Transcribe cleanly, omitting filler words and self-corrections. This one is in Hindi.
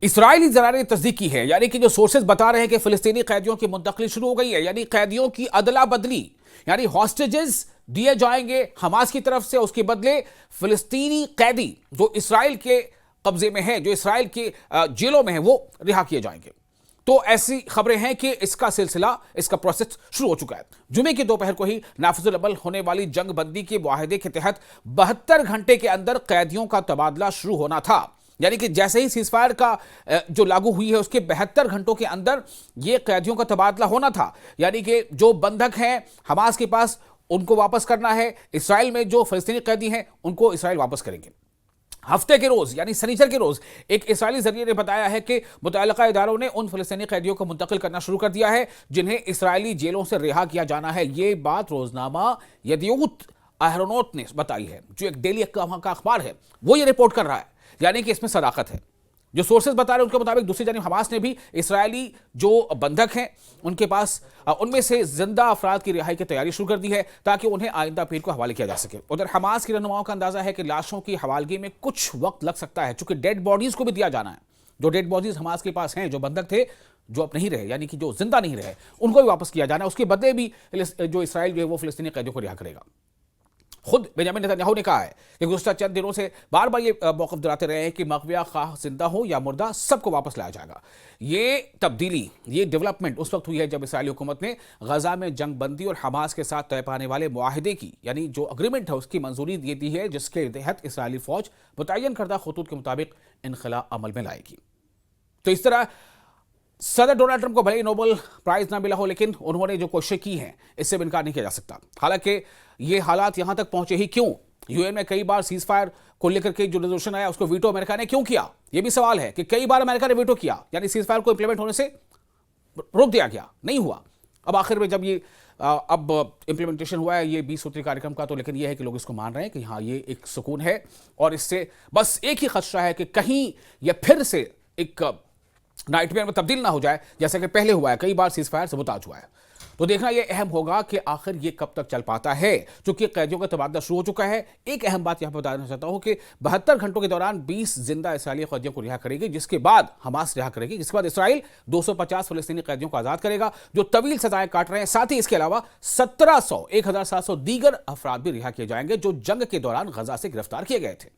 इस्राइली ज़राए ने तस्दीक की है, यानी कि जो सोर्सेज बता रहे हैं कि फिलिस्तीनी कैदियों की मुंतकली शुरू हो गई है, यानी कैदियों की अदला बदली, यानी हॉस्टेजेस दिए जाएंगे हमास की तरफ से, उसके बदले फिलिस्तीनी कैदी जो इसराइल के कब्जे में है, जो इसराइल के जेलों में है, वो रिहा किए जाएंगे। तो ऐसी खबरें हैं कि इसका सिलसिला, इसका प्रोसेस शुरू हो चुका है। जुमे की दोपहर को ही नाफिजुल अमल होने वाली जंग बंदी के मुआहदे के तहत 72 घंटे के अंदर कैदियों का तबादला शुरू होना था। यानी कि जैसे ही सीजफायर का जो लागू हुई है उसके 72 घंटों के अंदर ये कैदियों का तबादला होना था। यानी कि जो बंधक हैं हमास के पास, उनको वापस करना है। इसराइल में जो फलस्तीनी कैदी हैं उनको इसराइल वापस करेंगे। हफ्ते के रोज यानी शनिचर के रोज एक इसराइली जरिए ने बताया है कि मुतल्लिका इदारों ने उन फलस्तीनी कैदियों को मुंतकिल करना शुरू कर दिया है जिन्हें इसराइली जेलों से रिहा किया जाना है। ये बात रोजनामा यदीऊत अहरोनोत ने बताई है, जो एक डेली का अखबार है, वो ये रिपोर्ट कर रहा है। यानी कि इसमें सदाकत है। जो सोर्सेज बता रहे हैं उनके मुताबिक दूसरी जानिब हमास ने भी इसराइली जो बंधक हैं उनके पास, उनमें से जिंदा अफराद की रिहाई की तैयारी शुरू कर दी है ताकि उन्हें आइंदा पीर को हवाले किया जा सके। उधर हमास की रहनुमाओं का अंदाजा है कि लाशों की हवालगी में कुछ वक्त लग सकता है, चूंकि डेड बॉडीज को भी दिया जाना है। जो डेड बॉडीज हमास के पास हैं, जो बंधक थे, जो अब नहीं रहे, यानी कि जो जिंदा नहीं रहे, उनको भी वापस किया जाना है। उसके बदले भी जो इसराइल जो है वो फिलिस्तीनी कैदियों को रिहा करेगा। खुद बेंजामिन नेतन्याहू ने कहा है कि गुज़श्ता चंद दिनों से बार बार ये मौक़िफ़ दिलाते रहे हैं कि मक़विया ख़्वाह जिंदा हो या मुर्दा, सबको वापस लाया जाएगा। ये तब्दीली, ये डेवलपमेंट उस वक्त हुई है जब इसराइली हुकूमत ने गजा में जंग बंदी और हमास के साथ तय पाने वाले मुआहदे की, यानी जो अग्रीमेंट है उसकी मंजूरी दे दी है, जिसके तहत इसराइली फ़ौज मुतय्यन करदा खतूत के मुताबिक इनखला अमल में लाएगी। तो इस तरह सदर डोनाल्ड ट्रंप को भले ही नोबेल प्राइज ना मिला हो, लेकिन उन्होंने जो कोशिशें की हैं इससे भी इनकार नहीं किया जा सकता। हालांकि ये हालात यहां तक पहुंचे ही क्यों? यूएन में कई बार सीज फायर को लेकर के जो रेजोल्यूशन आया उसको वीटो अमेरिका ने क्यों किया? ये भी सवाल है कि कई बार अमेरिका ने वीटो किया, यानी सीज फायर को इंप्लीमेंट होने से रोक दिया गया, नहीं हुआ। अब आखिर में जब ये अब इंप्लीमेंटेशन हुआ है ये 20 सूत्री कार्यक्रम का, तो लेकिन ये है कि लोग इसको मान रहे हैं कि हाँ ये एक सुकून है, और इससे बस एक ही खदशा है कि कहीं ये फिर से एक नाइटमेयर में तब्दील ना हो जाए, जैसे कि पहले हुआ है, कई बार सीज फायर सबूताज हुआ है। तो देखना यह अहम होगा कि आखिर ये कब तक चल पाता है, क्योंकि कैदियों का तबादला शुरू हो चुका है। एक अहम बात यहां पर बताना चाहता हूं कि 72 घंटों के दौरान 20 जिंदा इसराइली कैदियों को रिहा करेगी, जिसके बाद हमास रिहा करेगी, जिसके बाद इसराइल 250 फलस्तीनी कैदियों को आजाद करेगा जो तवील सजाएं काट रहे हैं। साथ ही इसके अलावा 1700 1700 दीगर अफराद भी रिहा किए जाएंगे जो जंग के दौरान गजा से गिरफ्तार किए गए थे।